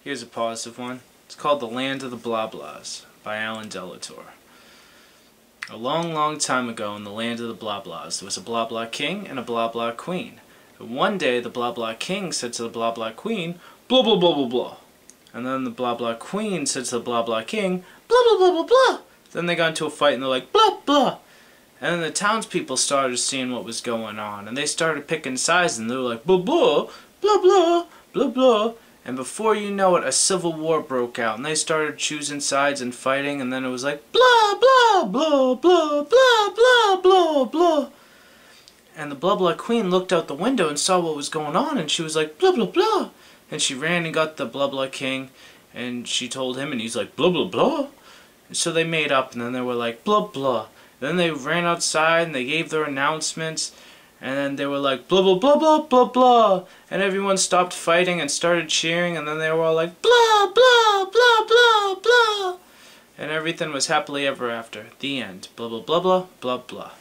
Here's a positive one. It's called The Land of the Blah Blahs by Alan Delator. A long, long time ago in the land of the Blah Blahs, there was a Blah Blah king and a Blah Blah queen. And one day the Blah Blah king said to the Blah Blah queen, blah blah blah blah blah. And then the Blah Blah queen said to the Blah Blah king, blah blah blah blah blah. Then they got into a fight and they're like, blah blah. And then the townspeople started seeing what was going on, and they started picking sides, and they were like, blah blah, blah blah, blah blah. And before you know it, a civil war broke out, and they started choosing sides and fighting, and then it was like, blah blah, blah blah, blah blah, blah blah. And the Blah Blah queen looked out the window and saw what was going on, and she was like, blah blah blah. And she ran and got the Blah Blah king, and she told him, and he's like, blah blah blah. And so they made up, and then they were like, blah blah. Then they ran outside and they gave their announcements, and then they were like, blah blah blah blah blah blah. And everyone stopped fighting and started cheering, and then they were all like, blah blah blah blah blah. And everything was happily ever after. The end. Blah blah blah blah blah blah.